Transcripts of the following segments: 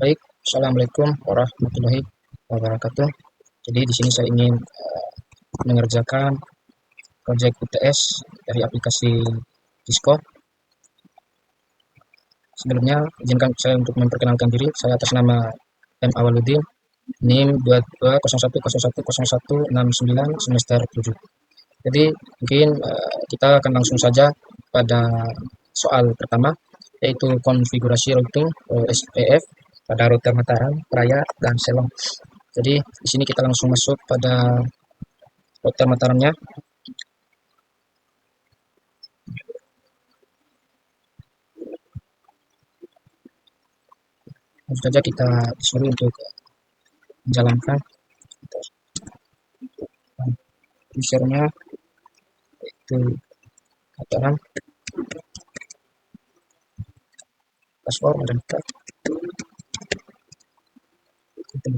Baik, assalamualaikum warahmatullahi wabarakatuh. Jadi di sini saya ingin mengerjakan proyek UTS dari aplikasi Discord. Sebelumnya, izinkan saya untuk memperkenalkan diri. Saya atas nama M. Awaludin, NIM 2201010169 semester 7. Jadi mungkin kita akan langsung saja pada soal pertama, yaitu konfigurasi routing SPF pada router Mataram, Raya, dan Selong. Jadi di sini kita langsung masuk pada router Mataramnya. Langsung saja kita disuruh untuk menjalankan usernya, itu Mataram, password dan kita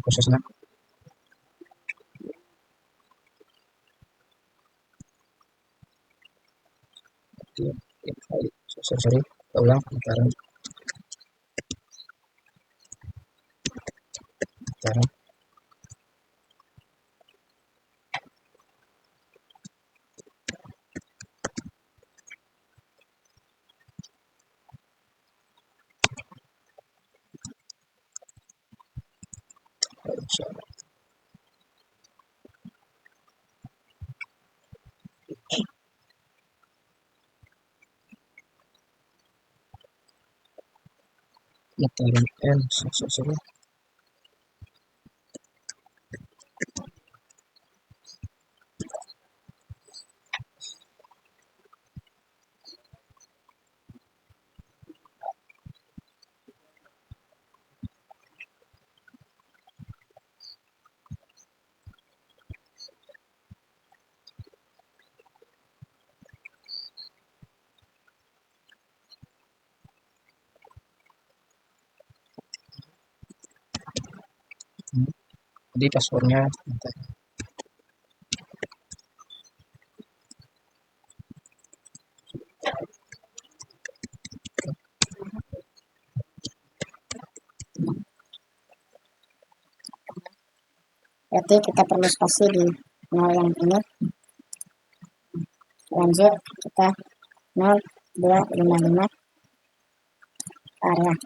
prosesnya. Sorry, kita ulang Mataram. Mataram N, sorry. Jadi passwordnya berarti kita perlu spasi di nol yang ini. Lanjut kita 0255 area.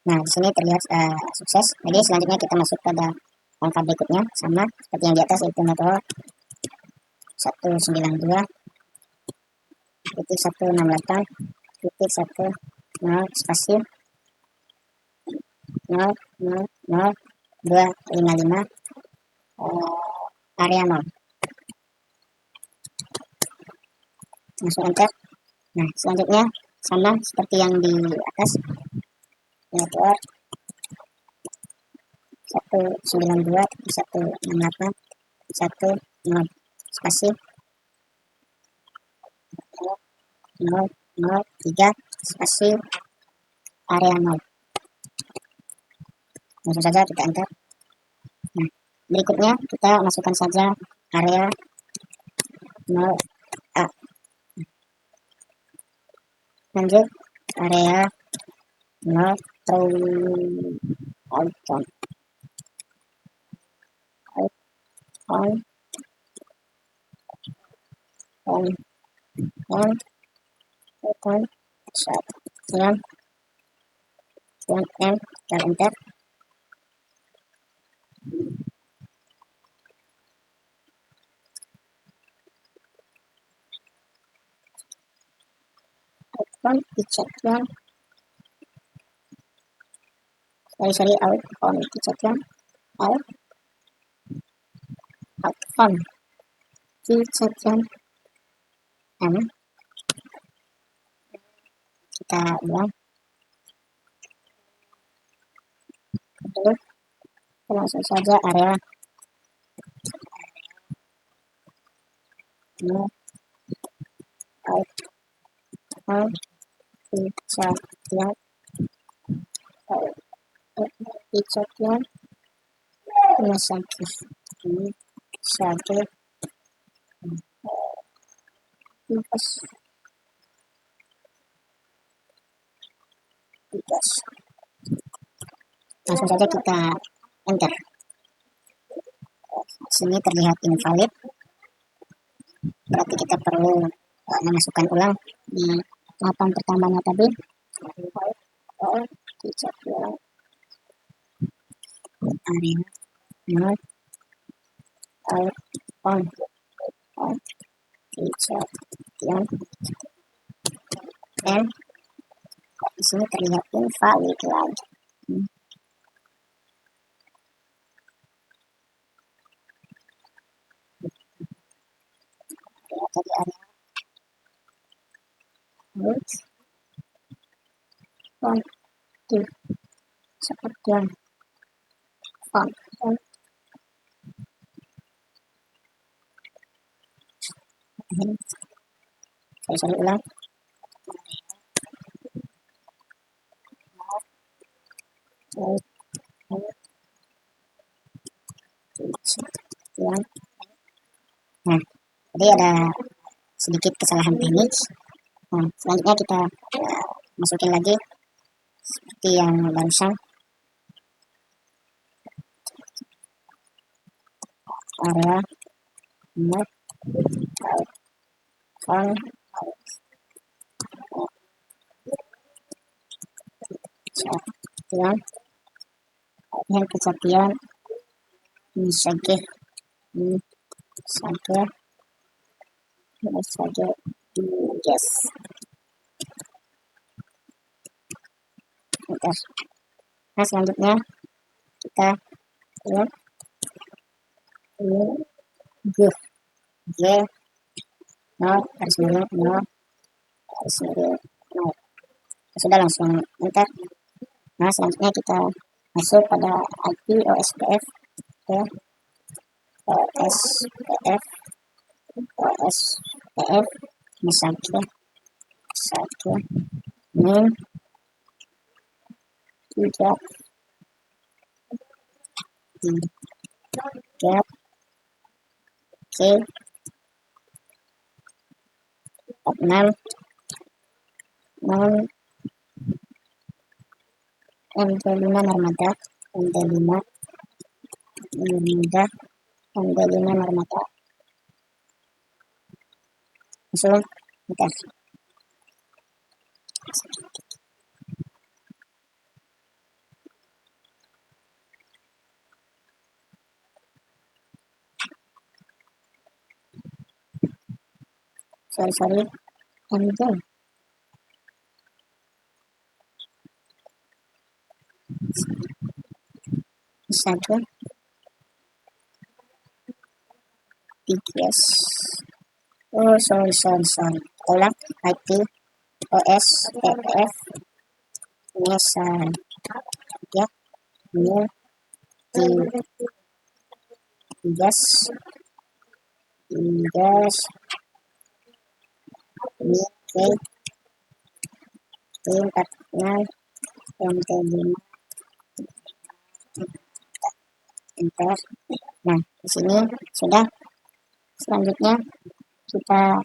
Nah, di sini terlihat sukses. Jadi selanjutnya kita masuk pada angka berikutnya, sama seperti yang di atas, yaitu metode 192.168.10 spasi 00255 area 0. Langsung enter. Nah, selanjutnya sama seperti yang di atas, network 192.168.10 spasi 003 spasi area 0. Langsung saja kita enter. Nah, berikutnya kita masukkan saja area 0A. Lanjut area 0 outcome dengan M dan enter. Outcome dicetakkan outcome dicetakkan outcome dicetakkan M. Kita buang dulu, langsung saja area 0 outcome dicetakkan rumah sakit tugas langsung saja kita enter. Sini terlihat invalid, berarti kita perlu memasukkan ulang di tahapan pertamanya tadi. Dicek ulang area no on dicek dan di sini terlihat invalid lagi. Lihat tadi area root font di seperti yang font sorry ulang nah, jadi ada sedikit kesalahan teknis. Nah, selanjutnya kita masukin lagi seperti yang barusan, area mode font yang kesatian ini saja yes. Nah, selanjutnya kita lihat ini G no garis miring no garis miring no. Sudah, langsung enter. Nah, selanjutnya kita masuk pada IP OSPF ya. OSPF misalnya min 3 gap C 6 non MT5 Narmada MT5 Narmada langsung enter. Sorry MJ satu TGS sorry ulang IP OSPF misal ya ini TGS ini T46 MT5 enter. Nah, di sini sudah. Selanjutnya kita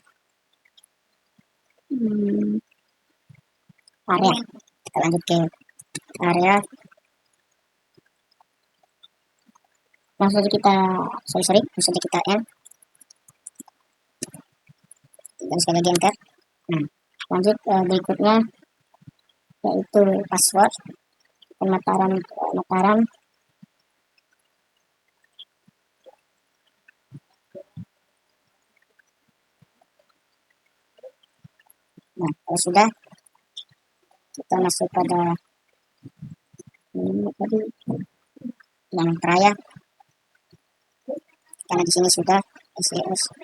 area. Kita lanjut ke area. Langsung saja kita langsung saja kita N. Dan sekali lagi enter. Nah, lanjut berikutnya yaitu password pemataran. Nah, kalau sudah kita masuk pada ini tadi yang raya, karena di sini sudah SES.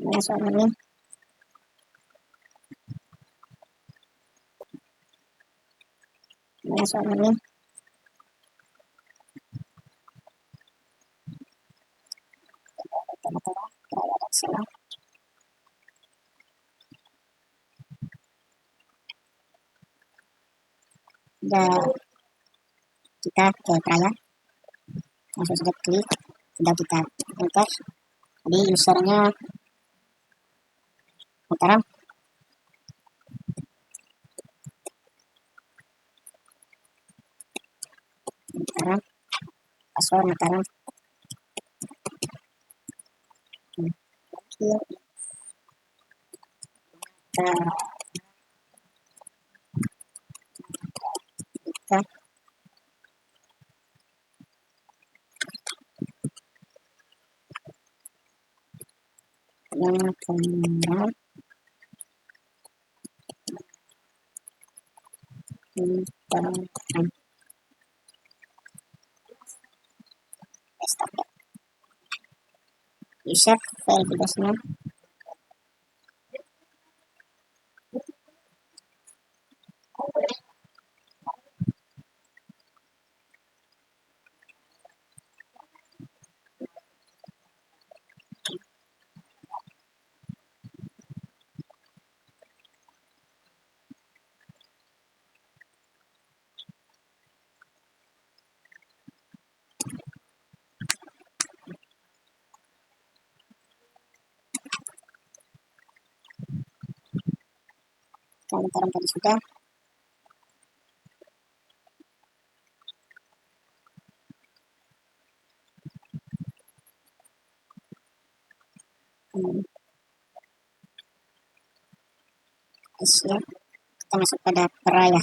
Nah, soal ini udah kita ke trial, langsung saja klik, tinggal kita enter. Jadi usernya Mataram, password Mataram. Kita yang kenal tentang desktop. User file tugasnya kalau Mataram tadi sudah. Ya, kita masuk pada peraya.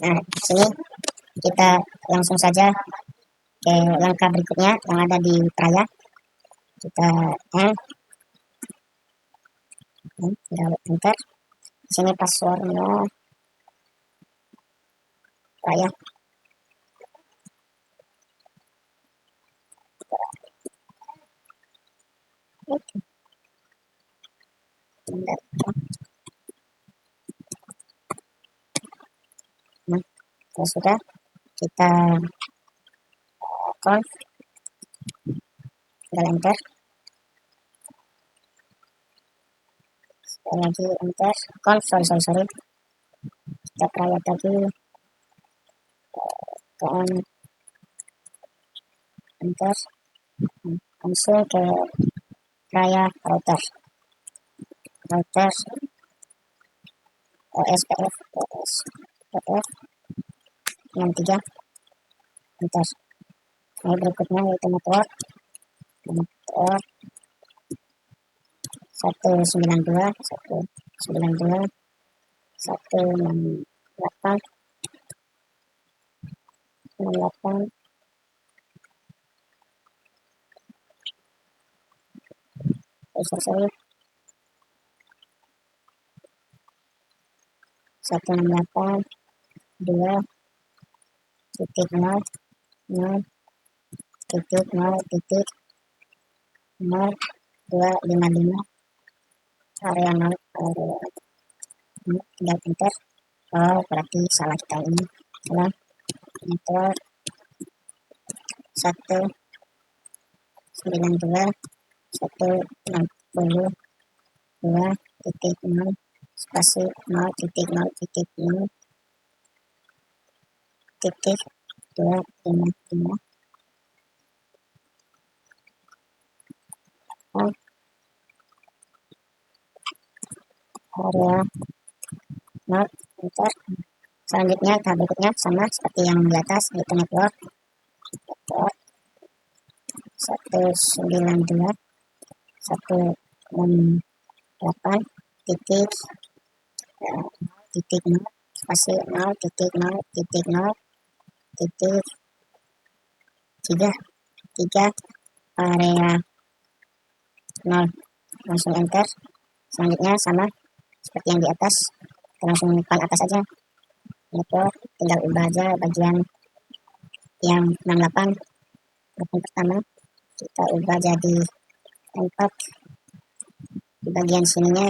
Nah, di sini kita langsung saja ke langkah berikutnya yang ada di peraya. Kita enter. Di sini passwordnya peraya. Nah, kalau sudah kita conf, tinggal enter. Sekali lagi enter. Conf, sorry. Kita peraya tadi. Enter. Langsung ke peraya router. OSPF 63 enter. Nah, berikutnya yaitu network 192 168 sorry 168 2 titik 0 titik 0 titik 0 255 area 0 tinggal enter. Oh, berarti salah kita ini. Salah network 192 162 titik 0 spasi 0 titik 0 titik 0 titik 255 area 0 enter. Selanjutnya tahap berikutnya sama seperti yang di atas, yaitu network 192 168 titik 0 spasi 0 titik 0 titik 0 titik 3 area 0. Langsung enter. Selanjutnya sama seperti yang di atas, kita langsung paling atas aja network, tinggal ubah aja bagian yang 68 bagian pertama kita ubah jadi 4. Di bagian sininya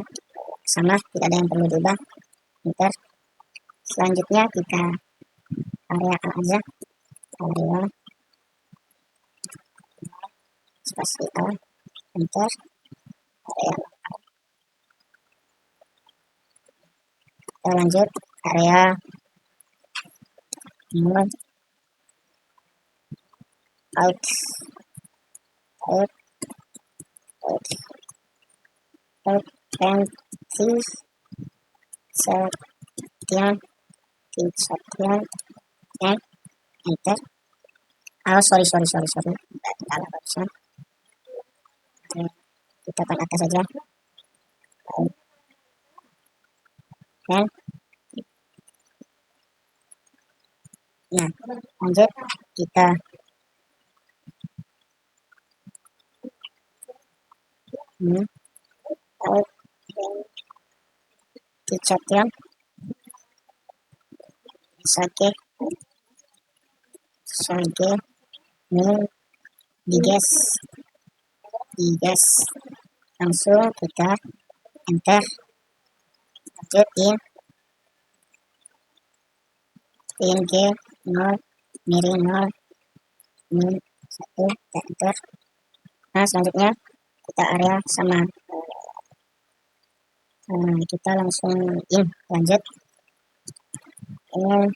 sama, tidak ada yang perlu diubah, enter. Selanjutnya kita area A aja, area spasi A, enter. Area kita lanjut area 0 out frekuensi sekian sekian and enter. Sorry, salah barusan. Kita ke atas saja. Dan nah, lanjut kita Kicapyan sake mil digas langsung kita enter. Lanjut pin G 0 miring 0 min 1 kita enter. Nah, selanjutnya kita area sama, kita langsung lanjut ini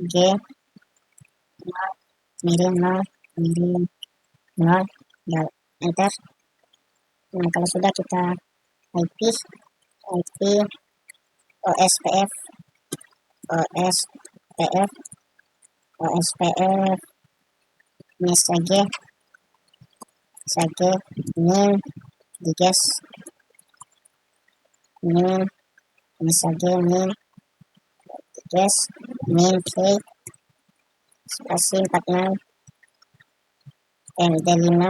G 0 miring 0 miring 0 ya, enter. Nah, kalau sudah kita IP OSPF ini sage min digas min sage min digas min play spasi 46 MD5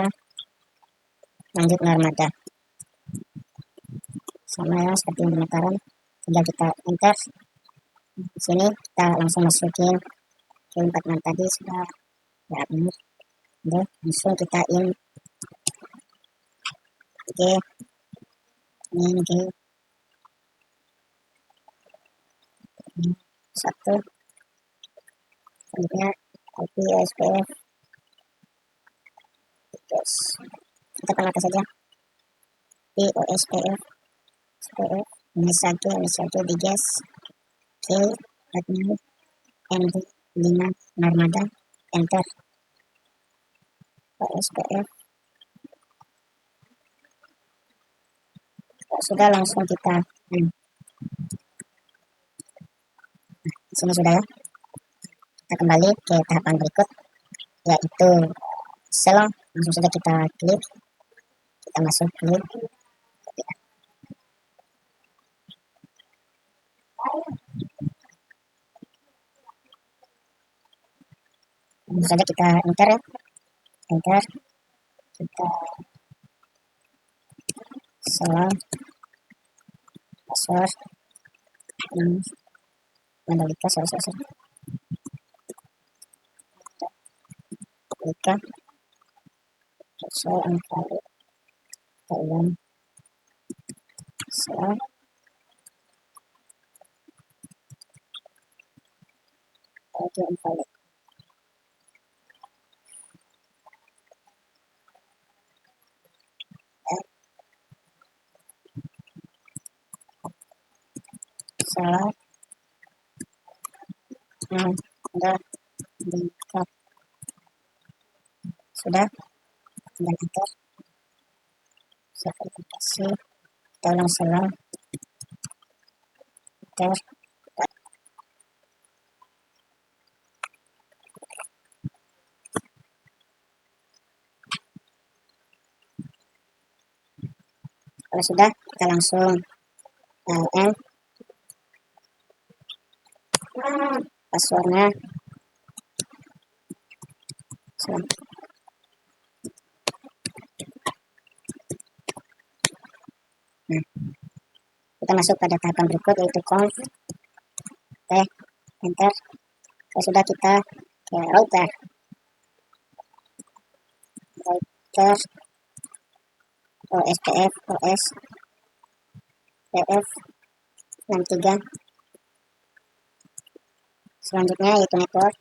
lanjut armada sama ya seperti pemutaran, tinggal kita enter. Di sini kita langsung masukin ke 46 tadi sudah ya, benar. Udah, langsung kita G min G 1 selanjutnya IP OSPF terus kita ke atas saja OSPF sage digas K Redmi MD5 Narmada enter. OSPF sudah langsung kita sini sudah ya. Kita kembali ke tahapan berikut yaitu sel. Langsung saja kita klik, kita masuk klik. Langsung saja kita enter ya, enter kita sel password Mandalika Mandalika soal angka ulang soal audio invalid. Salah Mandalika sudah, tinggal enter verifikasi, kita ulang salah enter. Kalau sudah, kita langsung passwordnya nah, kita masuk pada tahapan berikut yaitu conf enter. Kalau sudah, kita ke router OSPF 63. Selanjutnya yaitu network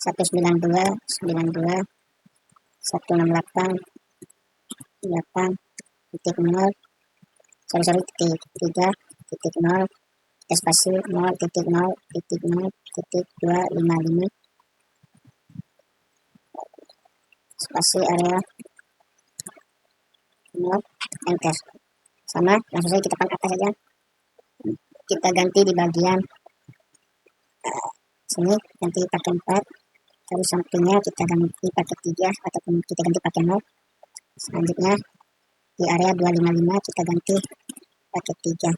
192.168.8.0 titik 3.0 spasi 0.0.0.255 spasi area 0 enter. Sama, langsung saja kita pangkat atas saja. Kita ganti di bagian sini, ganti pakai 4, terus sampingnya kita ganti pakai 3 ataupun kita ganti pakai 0. Selanjutnya di area 255 kita ganti pakai 3,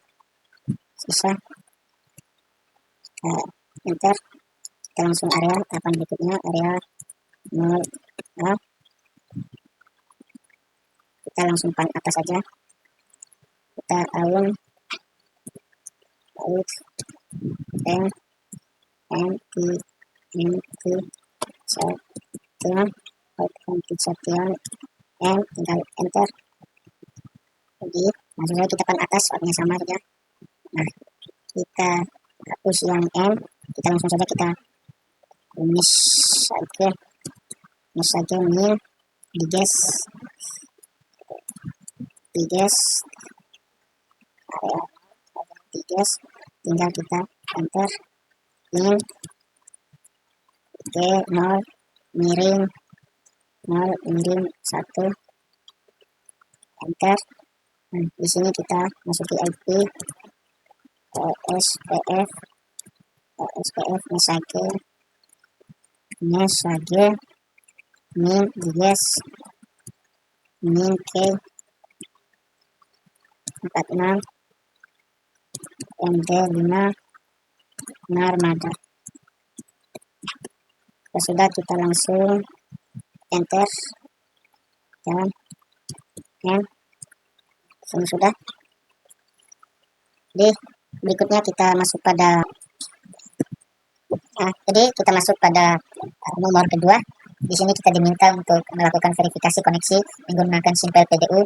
sisa enter. Kita langsung area tahapan berikutnya, area 0A, kita langsung pan atas saja, kita alun out anti-satuan and tinggal enter. Jadi langsung saja kita pan atas, waktunya sama saja. Nah, kita hapus yang N, kita langsung saja kita miss saja mil diges area diges, tinggal kita enter min oke 0 miring 1 enter. Nah, di sini kita masuki IP OSPF message min diges min k 46 MD5 Narmada. Sudah, kita langsung enter dan sini sudah. Jadi berikutnya kita masuk pada nomor kedua. Di sini kita diminta untuk melakukan verifikasi koneksi menggunakan simpel PDU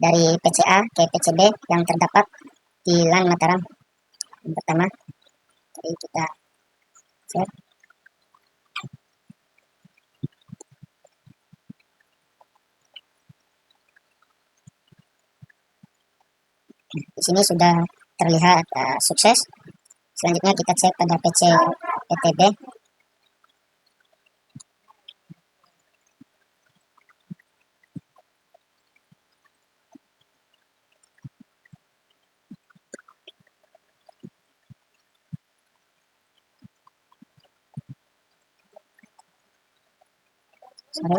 dari PCA ke PCB yang terdapat di LAN Mataram. Yang pertama, jadi kita share. Di sini sudah terlihat sukses. Selanjutnya kita cek pada PC PTB. Sorry.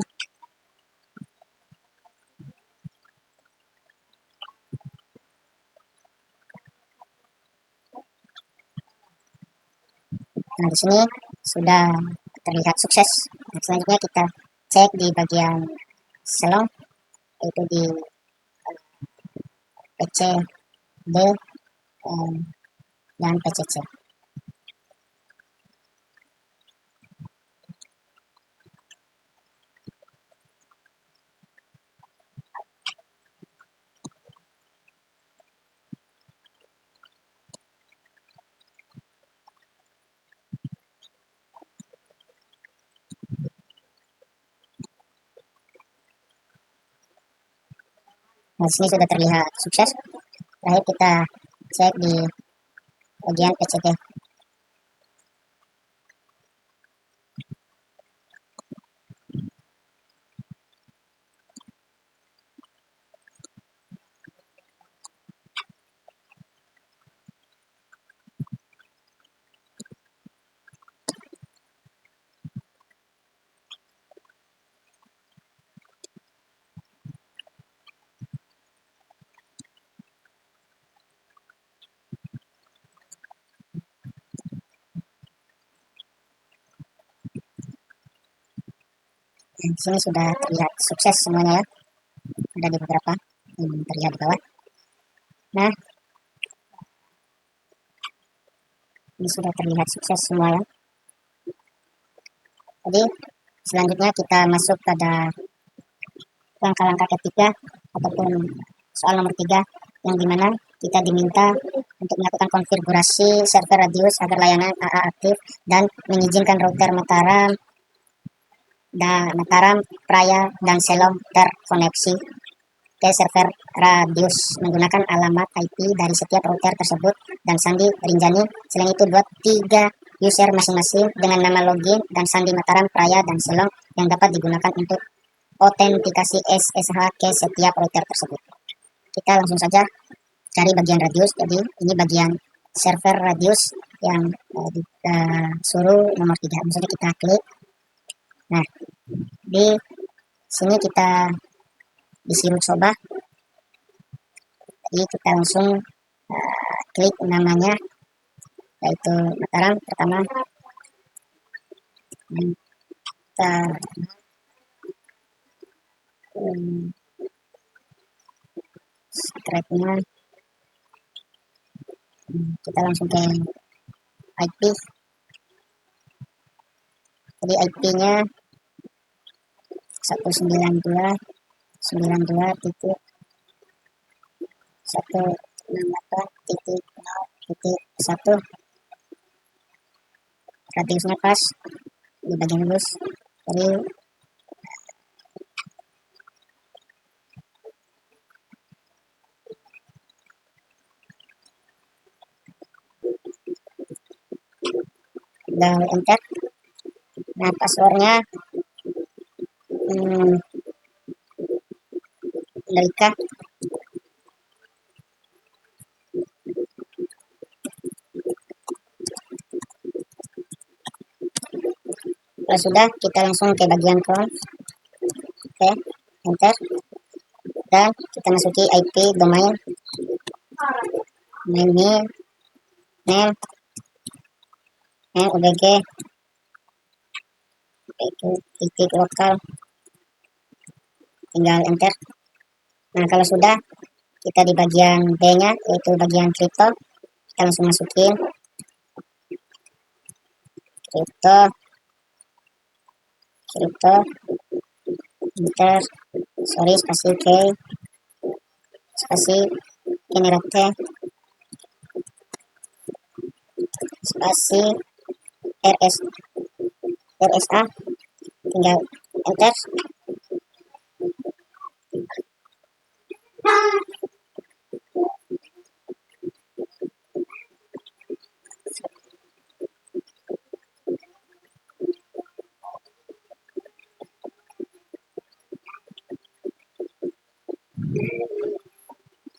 Nah, di sini sudah terlihat sukses. Nah, selanjutnya kita cek di bagian selong, yaitu di PCB dan PCC. Nah, sini sudah terlihat sukses. Terakhir kita cek di bagian PCB. Di sini sudah terlihat sukses semuanya ya. Ada di beberapa yang terlihat di bawah. Nah, ini sudah terlihat sukses semua ya. Jadi selanjutnya kita masuk pada langkah-langkah ketiga ataupun soal nomor 3, yang dimana kita diminta untuk melakukan konfigurasi server radius agar layanan AA aktif dan mengizinkan router Mataram, Praya, dan Selong terkoneksi ke server Radius menggunakan alamat IP dari setiap router tersebut dan sandi Rinjani. Selain itu, buat 3 user masing-masing dengan nama login dan sandi Mataram, Praya, dan Selong yang dapat digunakan untuk autentikasi SSH ke setiap router tersebut. Kita langsung saja cari bagian Radius. Jadi ini bagian server Radius yang suruh nomor 3. Misalnya kita klik. Nah, di sini kita disuruh coba. Jadi kita langsung klik namanya, yaitu Mataram pertama. Kita subscribe-nya, kita langsung ke IP. Jadi IP-nya 192.168.0.1. Radiusnya pas di bagian lulus. Jadi udah enter. Nah, passwordnya Leica. Kalau sudah, kita langsung ke bagian conf. Oke, enter. Dan kita masuki IP domain. Name ubg titik lokal, tinggal enter. Nah, kalau sudah, kita di bagian B nya, yaitu bagian crypto, kita langsung masukin crypto enter, spasi k spasi generate spasi rsa, tinggal enter.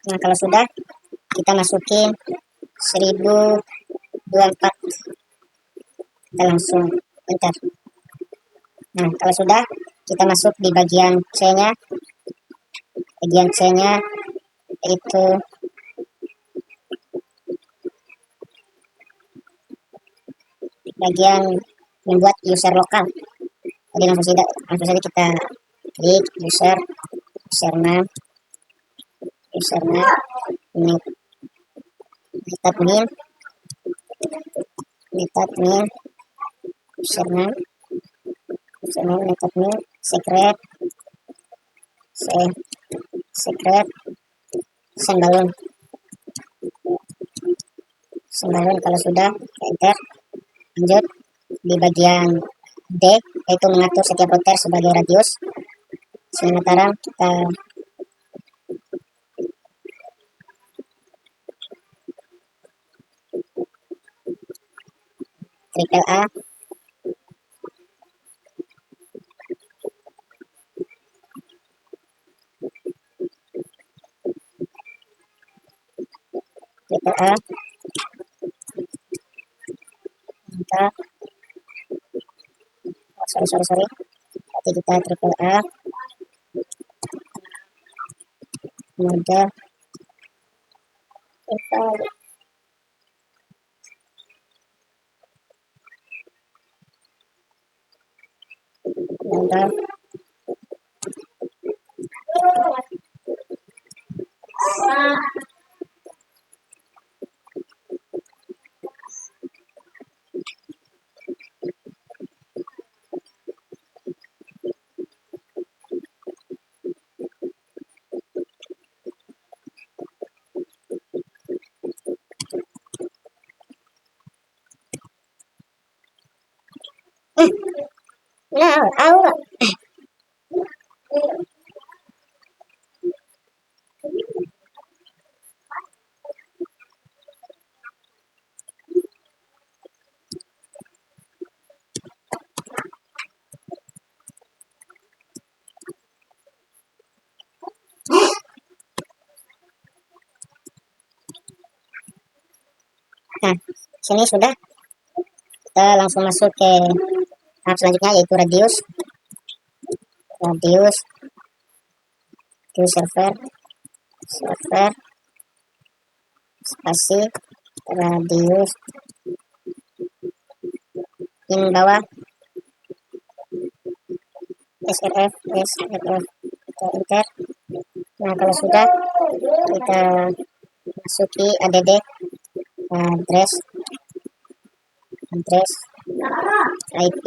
Nah, kalau sudah, kita masukin 1024, kita langsung enter. Nah, kalau sudah, kita masuk di bagian C nya. Bagian C nya itu bagian membuat user lokal. Jadi langsung saja kita klik username metadmin username metadmin secret sembalun. Kalau sudah, enter. Lanjut di bagian D, yaitu mengatur setiap router sebagai radius. Sementara kita triple A, kita sorry berarti kita triple A mode mantap. Nah, Nah, sini sudah, kita langsung masuk ke tahap selanjutnya, yaitu radius to server spasi radius in bawah srf, kita enter. Nah, kalau sudah, kita masuki add address IP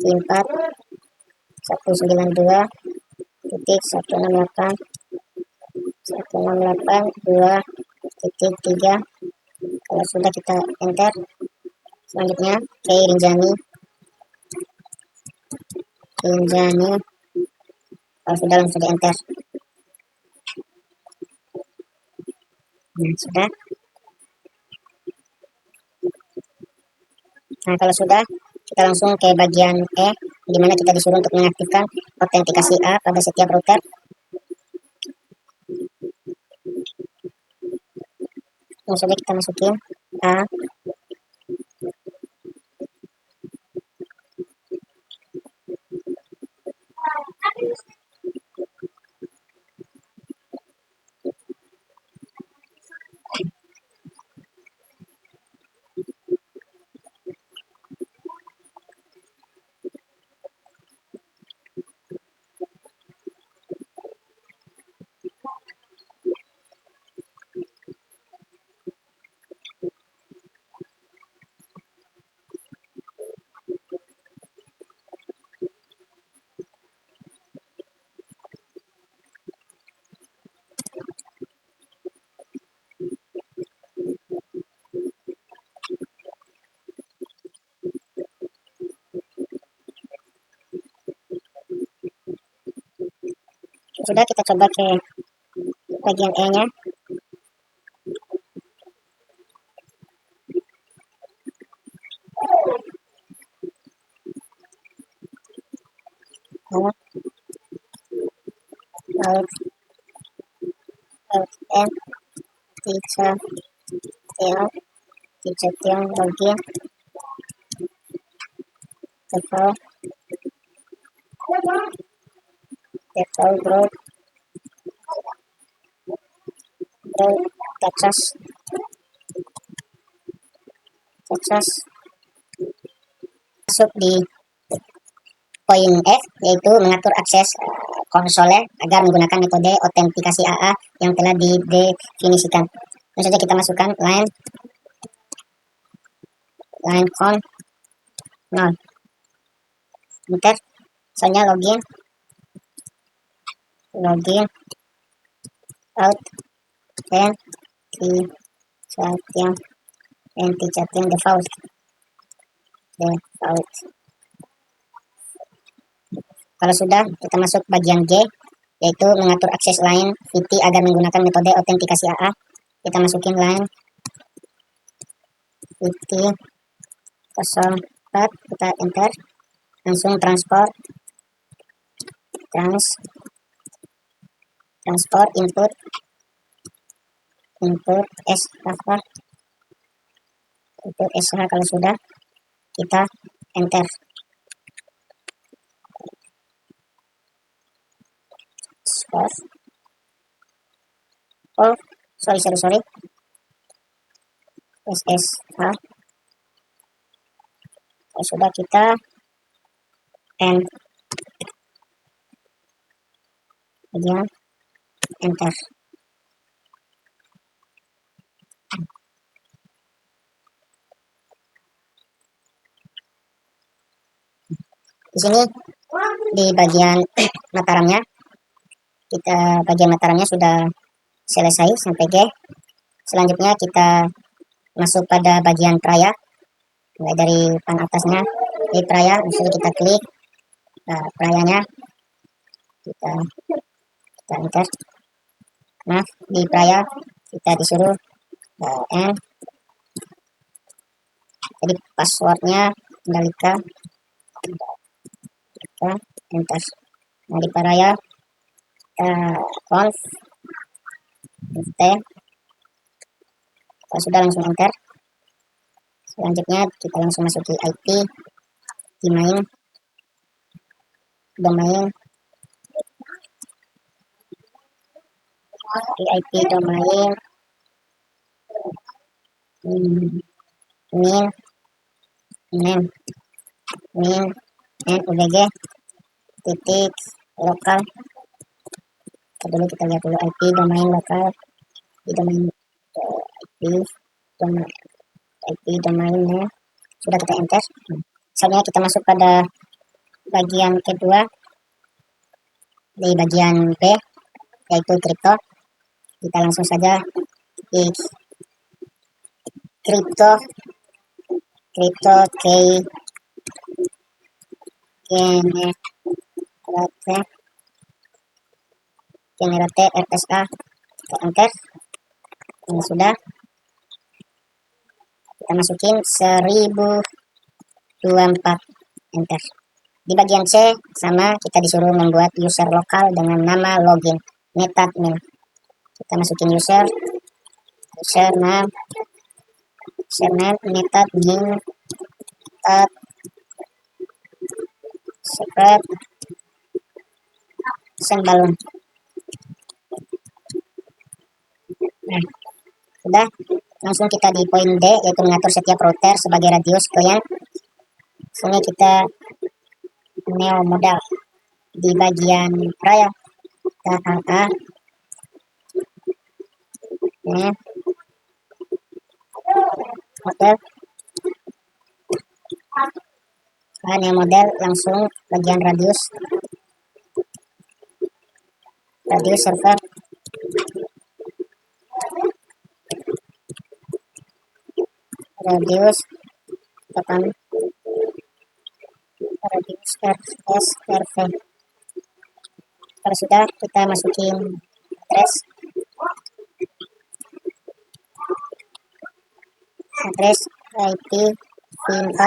4.168.168.2.3. Kalau sudah, kita enter. Selanjutnya ke Rinjani, kalau sudah langsung di enter. Nah, sudah. Nah, kalau sudah, kita langsung ke bagian E, di mana kita disuruh untuk mengaktifkan autentikasi A pada setiap router. Langsung saja kita masukin A. Sudah, kita coba ke bagian E nya. N teacher Tiong login default group captchas masuk di poin F, yaitu mengatur akses konsol agar menggunakan metode autentikasi AA yang telah didefinisikan. Langsung saja kita masukkan line con 0, enter. Soalnya login out and chatting default. Kalau sudah, kita masuk bagian G, yaitu mengatur akses line VT agar menggunakan metode autentikasi AA. Kita masukin line VT 04, kita enter. Langsung transport input SH. Kalau sudah, kita enter. Sorry. SSH. Kalau sudah, kita enter. Di sini di bagian mataramnya sudah selesai sampai G. Selanjutnya kita masuk pada bagian praya, mulai dari pan atasnya di praya. Misalnya kita klik prayanya, kita enter. Nah, di praya kita disuruh N. Jadi passwordnya Dalika, kita enter. Nah, di praya conf T, kita sudah langsung enter. Selanjutnya kita langsung masuki IP domain di IP domain min name min ubg titik lokal. Dulu kita lihat dulu IP domain lokal di domain IP domainnya sudah kita enter. Misalnya kita masuk pada bagian kedua di bagian B yaitu crypto. Kita langsung saja di crypto generate RSA, kita enter. Ini sudah, kita masukin 1024, enter. Di bagian C sama, kita disuruh membuat user lokal dengan nama login netadmin. Kita masukin username netadmin, secret sembalun. Nah, sudah, langsung kita di poin D yaitu mengatur setiap router sebagai radius klien. Sini kita neo modal di bagian raya KAA model neo model, langsung bagian radius server radius RSRV. Kalau sudah, kita masukin address IP V4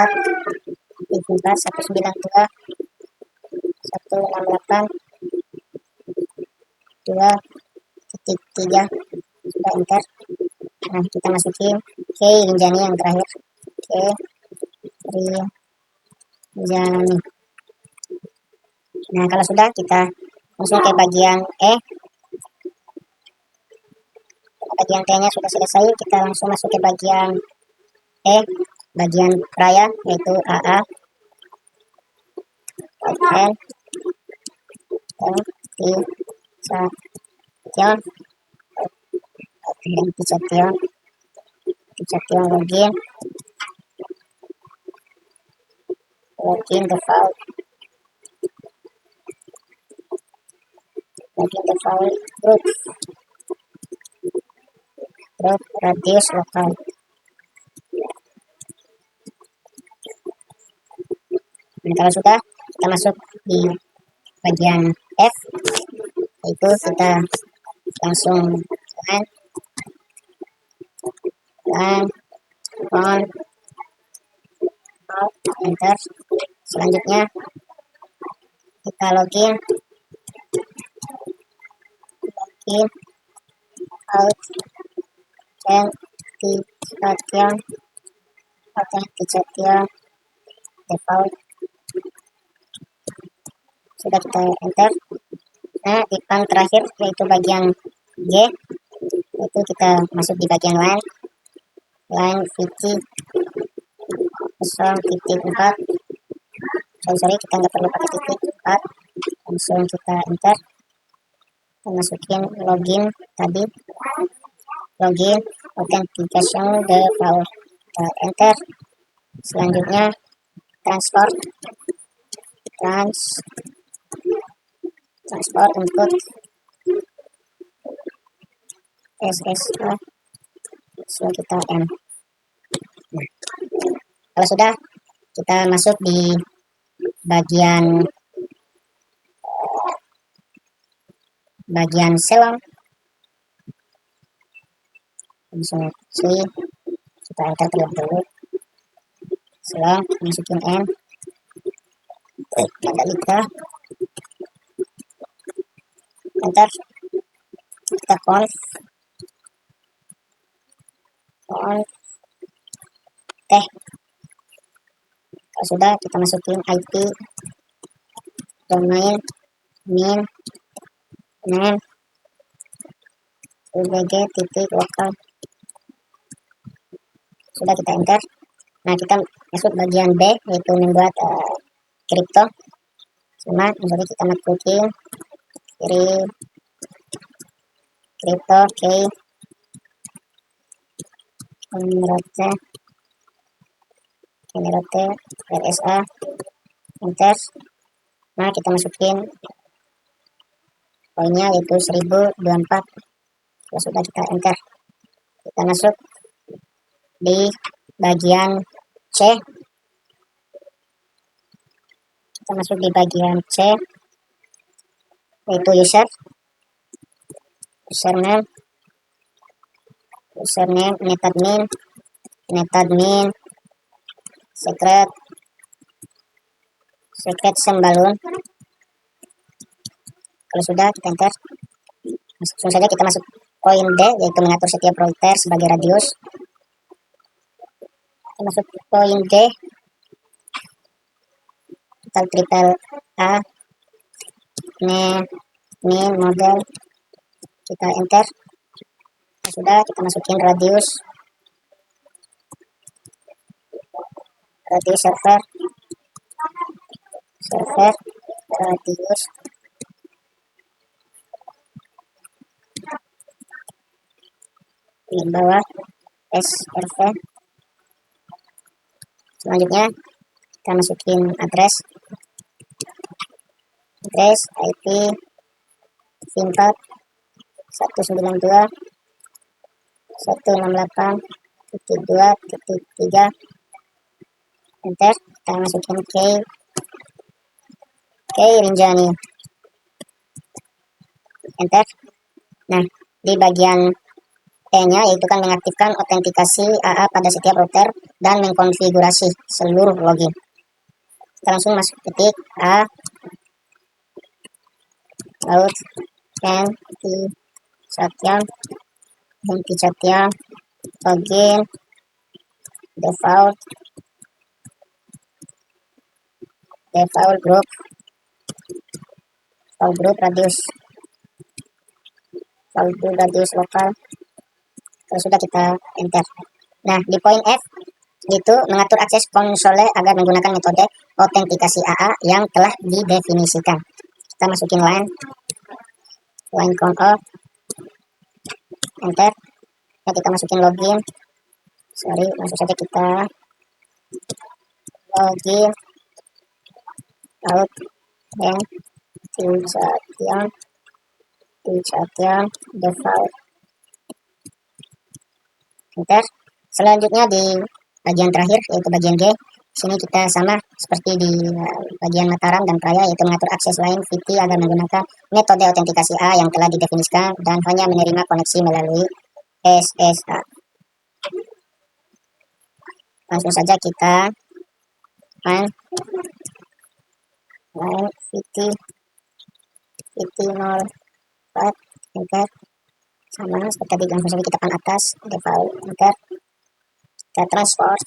192.168.2.3, sudah enter. Nah, kita masukin key Rinjani yang terakhir, key Rinjani. Nah, kalau sudah, kita langsung ke bagian E. Bagian T-nya sudah selesai, kita langsung masuk ke bagian E, bagian raya yaitu AA login default group radius lokal. Nah, kalau sudah, kita masuk di bagian F, yaitu kita langsung on enter. Selanjutnya kita login out authentication default, sudah kita enter. Nah, di pang terakhir yaitu bagian G, itu kita masuk di bagian line VT 0.4. sorry, kita nggak perlu pakai titik 4, langsung kita enter. Kita masukin login tadi, login authentication default, kita enter. Selanjutnya transport input SSA, so kita M. Nah, kalau sudah, kita masuk di bagian selong, misalnya kita enter terlebih dahulu, selong, masukin N, kita enter. Kita conf Kalau sudah, kita masukin IP, domain, min, name, ubg titik lokal. Sudah, kita enter. Nah, kita masuk bagian B, yaitu membuat kripto. Sama, jadi kita masukin kiri kripto key generate RSA, enter. Nah, kita masukin poinnya yaitu 1024. Kalau sudah, kita enter. Kita masuk di bagian C. Kita masuk di bagian C, yaitu username, netadmin, secret sembalun. Kalau sudah, kita enter. Langsung saja kita masuk poin D, yaitu mengatur setiap router sebagai radius. Kita masuk poin D, total triple A, min model, kita enter. Sudah, kita masukin radius server radius di bawah srv. Selanjutnya kita masukin address IP SIM4 192.168.2.3, enter. Kita masukin key Rinjani, enter. Nah, di bagian E-nya yaitu kan mengaktifkan autentikasi AA pada setiap router dan mengkonfigurasi seluruh login. Kita langsung masuk ketik A out Satyam login default group radius lokal. Kalau sudah, kita enter. Nah, di poin F itu mengatur akses konsole agar menggunakan metode autentikasi AA yang telah didefinisikan. Kita masukin line count off, enter. Nah, kita masukin login. Langsung saja kita login out dan Satyam default, enter. Selanjutnya di bagian terakhir yaitu bagian G. Sini kita sama seperti di bagian Mataram dan Praya, yaitu mengatur akses lain VT agar menggunakan metode autentikasi A yang telah didefinisikan dan hanya menerima koneksi melalui SSA. Langsung saja kita line VT 04, enter. Sama seperti tadi, langsung saja kita pan atas default, enter. Kita transport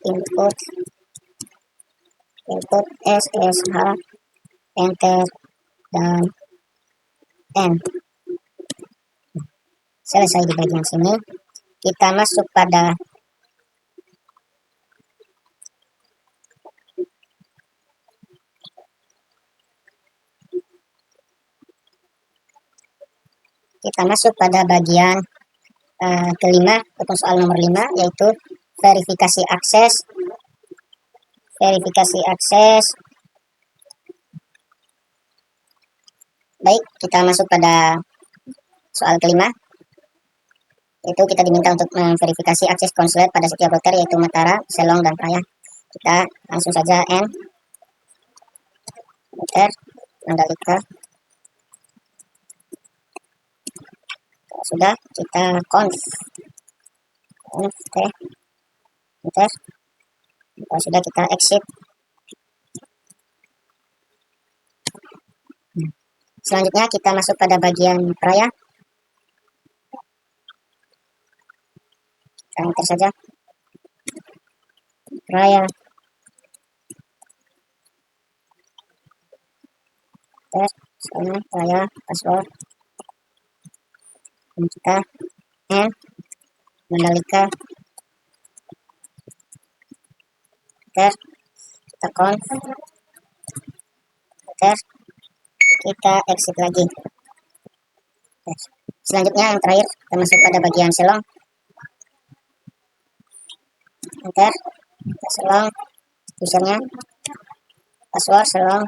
input SSH, enter, dan N. Selesai di bagian sini. Kita masuk pada bagian kelima atau soal nomor 5, yaitu verifikasi akses. Baik, kita masuk pada soal kelima, yaitu kita diminta untuk memverifikasi akses konslet pada setiap router yaitu Mataram, Selong, dan Praya. Kita langsung saja enter, Mandalika. Sudah, kita conf enter. Sudah, kita exit. Selanjutnya kita masuk pada bagian Praya. enter saja raya enter misalnya raya password dan kita Mandalika enter kita conf enter kita exit lagi. Selanjutnya yang terakhir kita masuk pada bagian selong enter kita selong usernya password selong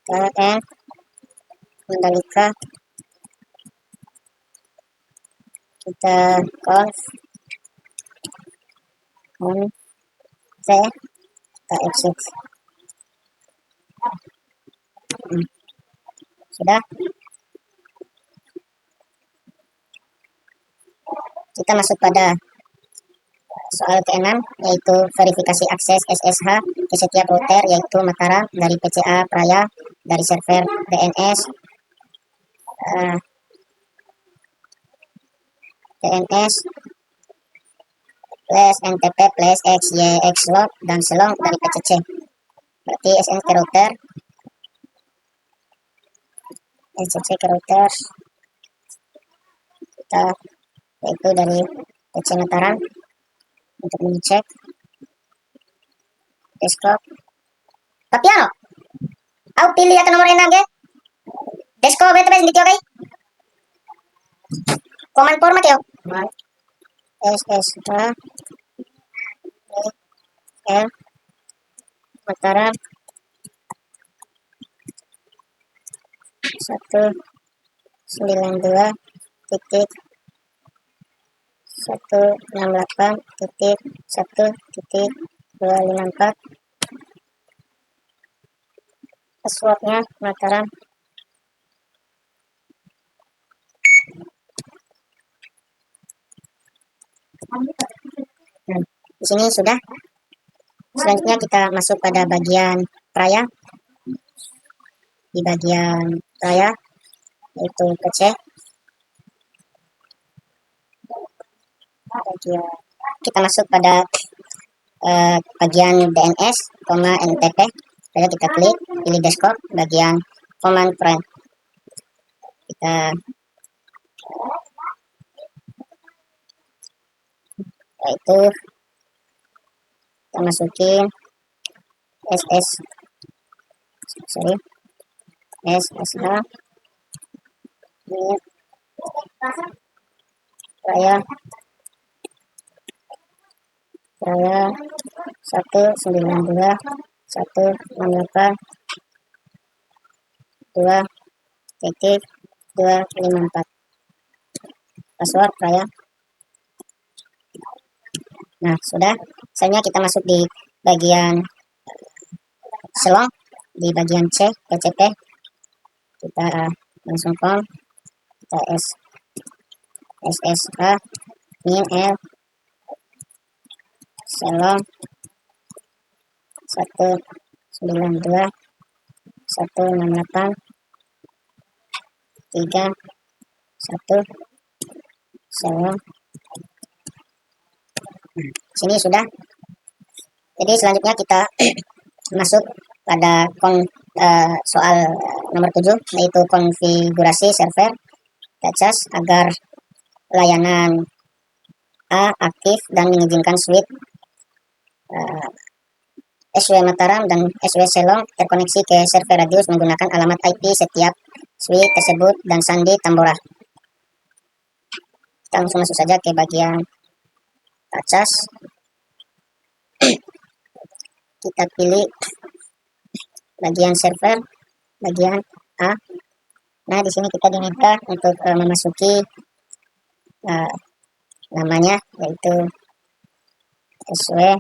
kita Mandalika kita conf kita exit. Sudah, kita masuk pada soal ke-6 yaitu verifikasi akses SSH ke setiap router yaitu Mataram dari PCA Praya dari server DNS plus NTP plus xlog dan selong dari PCC. Berarti SN ke router SCC ke router kita yaitu dari PC Mataram untuk mengecek desktop tapi ano aku pilih akan nomor enam ke desktop btp sendiri oke command format yo SSH L Mataram 192.168.1.254 passwordnya Mataram. Nah, di sini sudah. Selanjutnya kita masuk pada bagian Praya. Di bagian Praya yaitu PC. Kita masuk pada bagian DNS, NTP. Lalu kita klik pilih desktop bagian command prompt. Yaitu kita masukin SSH Raya 192.168.2.254 password Raya. Nah, sudah. Misalnya kita masuk di bagian selong, di bagian C, PCP. Kita langsung com, kita SSH, min L, selong, 192.168.3.1 selong. Sini sudah. Jadi selanjutnya kita masuk pada soal nomor 7 yaitu konfigurasi server cas agar layanan A aktif dan mengizinkan switch SW Mataram dan SW Selong terkoneksi ke server Radius menggunakan alamat IP setiap switch tersebut dan sandi Tambora. Kita langsung masuk saja ke bagian cas. Kita pilih bagian server, bagian A. Nah, di sini kita diminta untuk memasuki namanya yaitu SW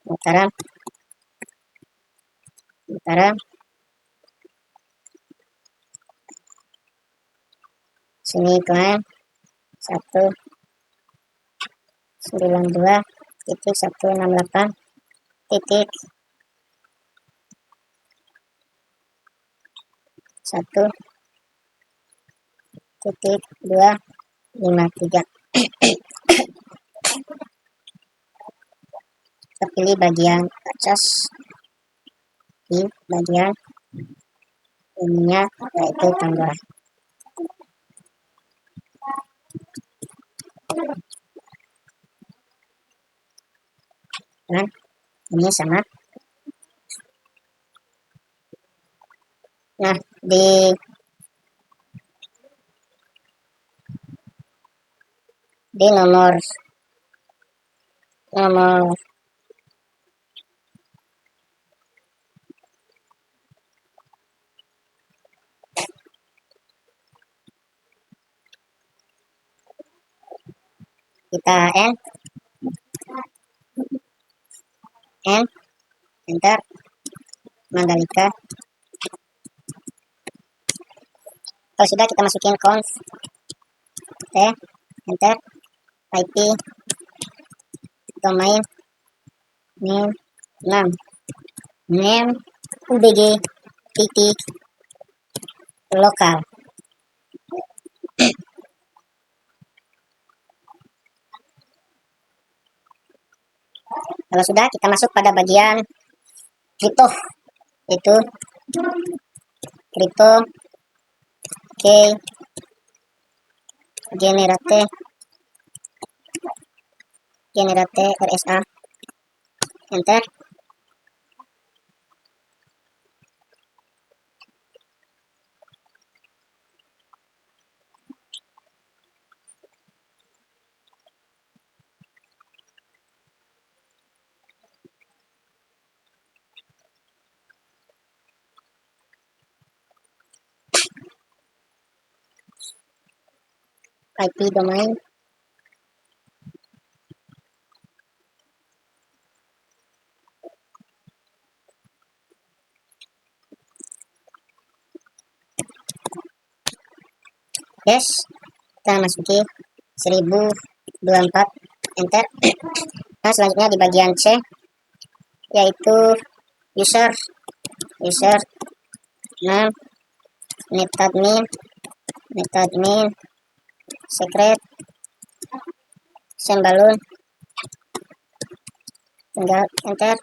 Mataram. Sini client 192.168.1 titik 253. Terpilih bagian atas di bagian ininya, yaitu tambah. Dan ini sama. Nah, di nomor kita enter Mandalika. Kalau sudah, kita masukin conf enter IP domain name ubg titik lokal. Kalau sudah, kita masuk pada bagian kripto, yaitu kripto key generate RSA, enter. IP domain yes, kita masuki 1024, enter. Nah, selanjutnya di bagian C, yaitu user name netadmin secret sembalun, tinggal enter.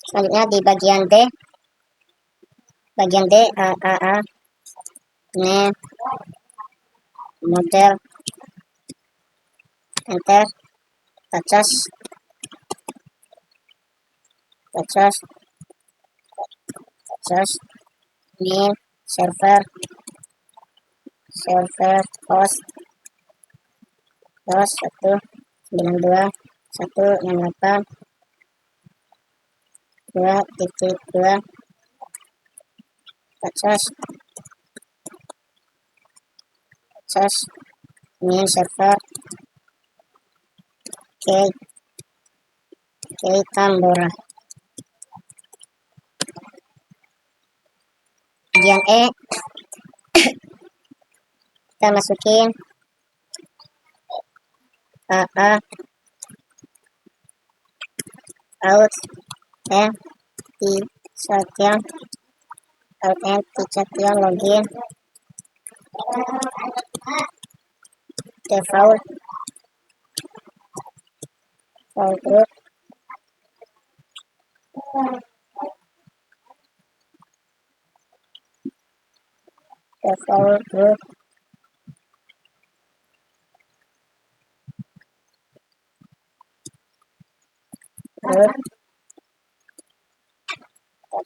Selanjutnya di bagian D AAA name model, enter. Touch name server host 192.168.2.2. touch name server Tambora. Bagian E, kita masukin AA authentication login default group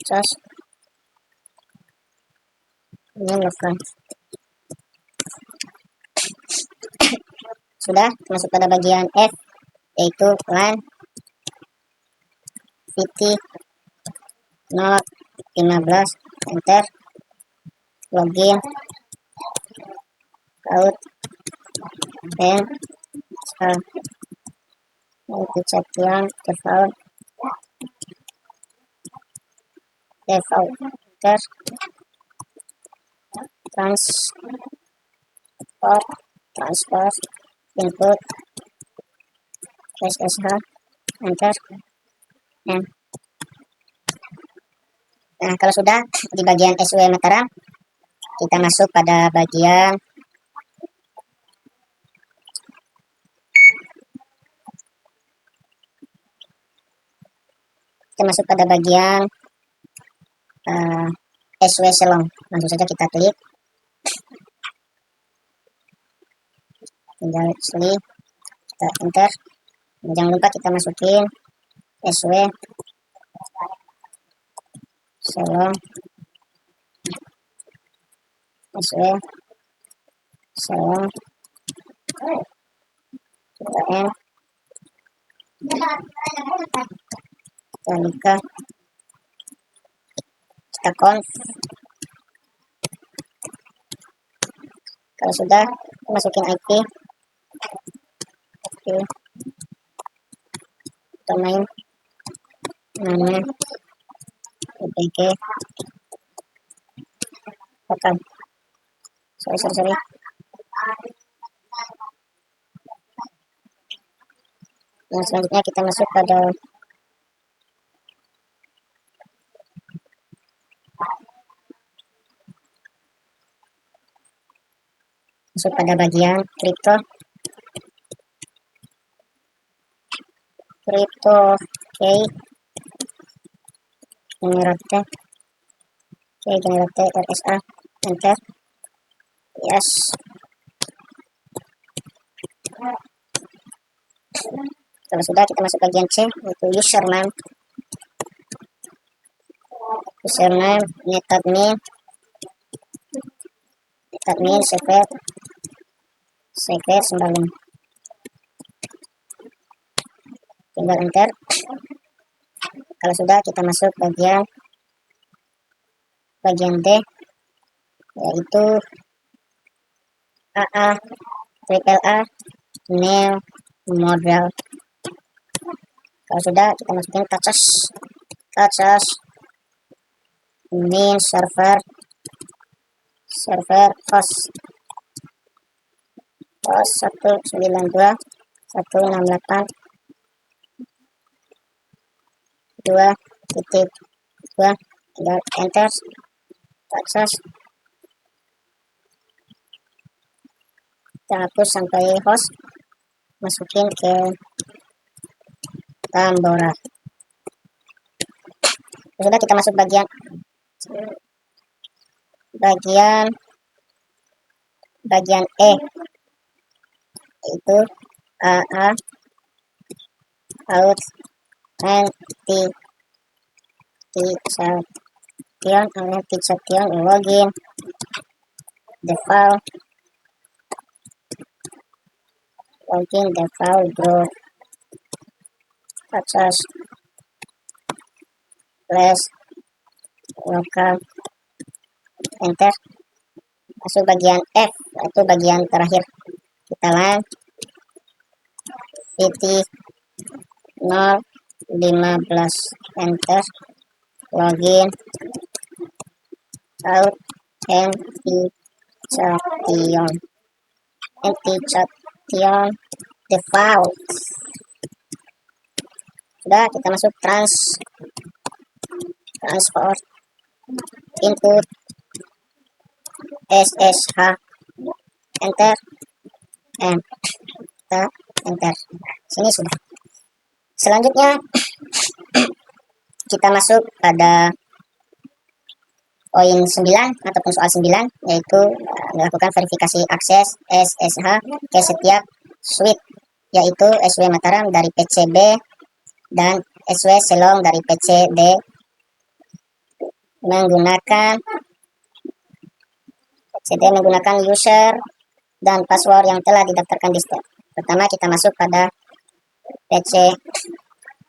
touch ini lokal. Sudah masuk pada bagian F, yaitu LAN VT 015, enter. Login out dan authentication default, enter. transport input SSH, enter. Nah, kalau sudah di bagian SW Mataram, kita masuk pada bagian SW Selong. Langsung saja kita klik, tinggal pilih, kita enter. Jangan lupa kita masukin SW Selong, SW Selong, kita N, kita buka, kita conf. Kalau sudah, masukin IP, domain, nama, UPG, lokal. Sorry. Yang selanjutnya kita masuk pada bagian kripto key generate RSA, enter, yes. Kalau sudah, kita masuk bagian C, yaitu username, netadmin, server sembalun, tinggal enter. Kalau sudah, kita masuk bagian D, yaitu AAA new model. Kalau sudah, kita masukin touches main server host 192.168.2.2, tinggal enter. Touches kita hapus sampai host, masukin ke Tambora. Sudah, kita masuk bagian E, itu AA authentication login default group touches place local, enter. Masuk bagian F, itu bagian terakhir. Kita lan VT015, enter, login, authentication default. Sudah, kita masuk transport input SSH, enter, kita enter. Sini sudah. Selanjutnya kita masuk pada poin 9 ataupun soal 9, yaitu melakukan verifikasi akses SSH ke setiap switch, yaitu SW Mataram dari PCB dan SW Selong dari PCD menggunakan user dan password yang telah didaftarkan di step. Pertama, kita masuk pada PC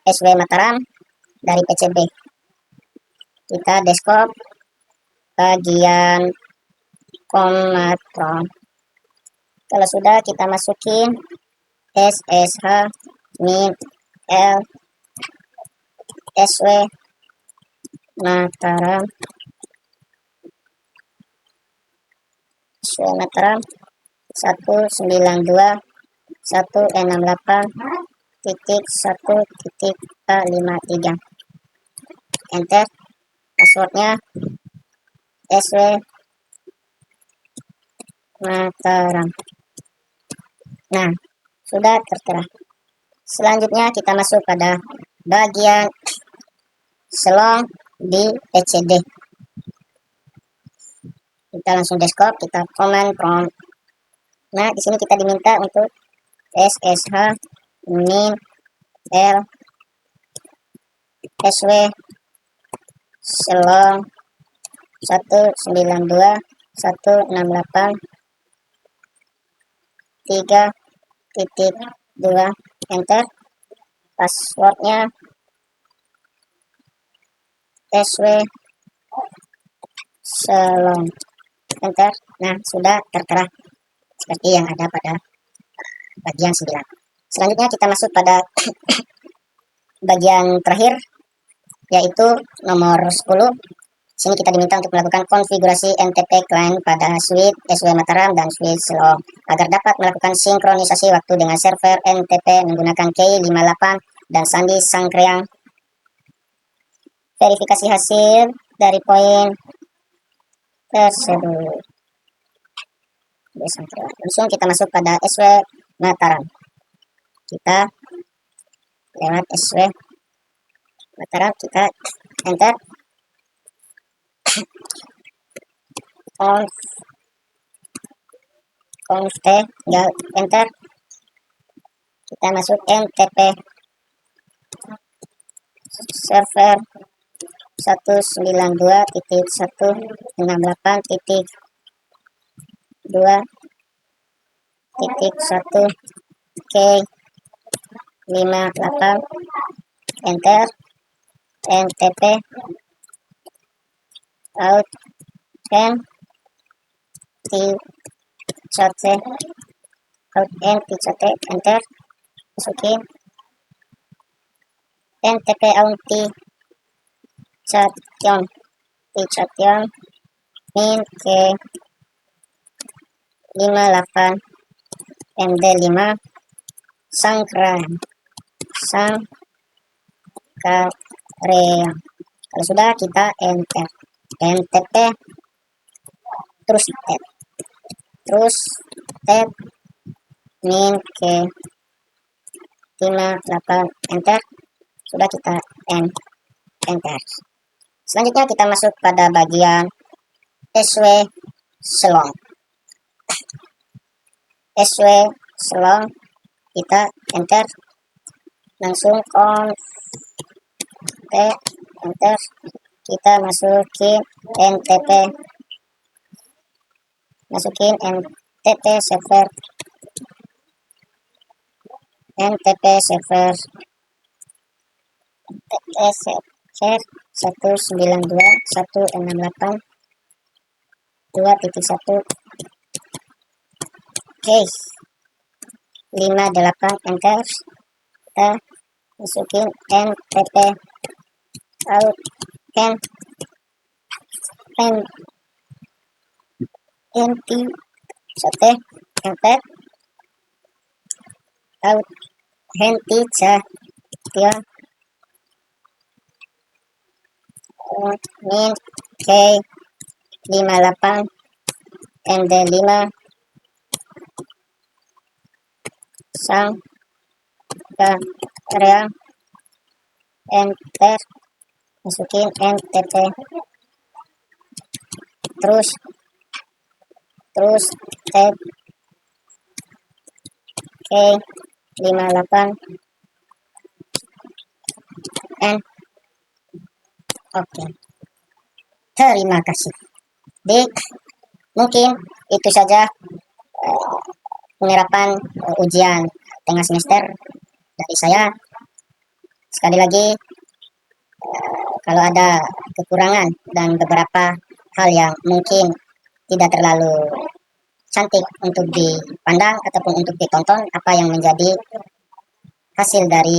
SW Mataram dari PCB. Kita desktop bagian command prompt. Kalau sudah, kita masukin SSH min L SW Mataram 192.168.1.53, enter. passwordnya SW Mataram. Nah, sudah tertera. Selanjutnya kita masuk pada bagian selong di ECD. Kita langsung desktop, kita command prompt. Nah, di sini kita diminta untuk SSH min L SW selong 192.168.3.2 enter. Passwordnya SW selong enter. Nah, sudah tertera seperti yang ada pada bagian 9. Selanjutnya kita masuk pada bagian terakhir, yaitu nomor 10. Sini kita diminta untuk melakukan konfigurasi NTP client pada switch SW Mataram dan switch Selong agar dapat melakukan sinkronisasi waktu dengan server NTP menggunakan key 58 dan sandi Sangkreang. Verifikasi hasil dari poin tersebut. Langsung kita masuk pada SW Mataram. Kita lewat SW Mataram, kita enter. Conf T, tinggal enter. Kita masuk NTP server 192.168.2.1 K 58 enter. NTP out n t chat out n t chat enter. Masukin NTP out t chat min k 58 md5 Sangkreang. Kalau sudah, kita enter. NTP terus tab min k 58 enter. Sudah, kita enter. Selanjutnya kita masuk pada bagian SW Selong. SW Selong, kita enter. Langsung conf T enter. Kita masukin NTP server NTP server 192.168.2.1 case 58 enter. Kita masukin NTP out NT chat enter. Out NT chat min k 58 md5 Sangkreang enter. Masukin NTP terus tab k 58 n. Oke. Terima kasih. Mungkin itu saja penerapan ujian tengah semester dari saya. Sekali lagi, kalau ada kekurangan dan beberapa hal yang mungkin tidak terlalu cantik untuk dipandang ataupun untuk ditonton, apa yang menjadi hasil dari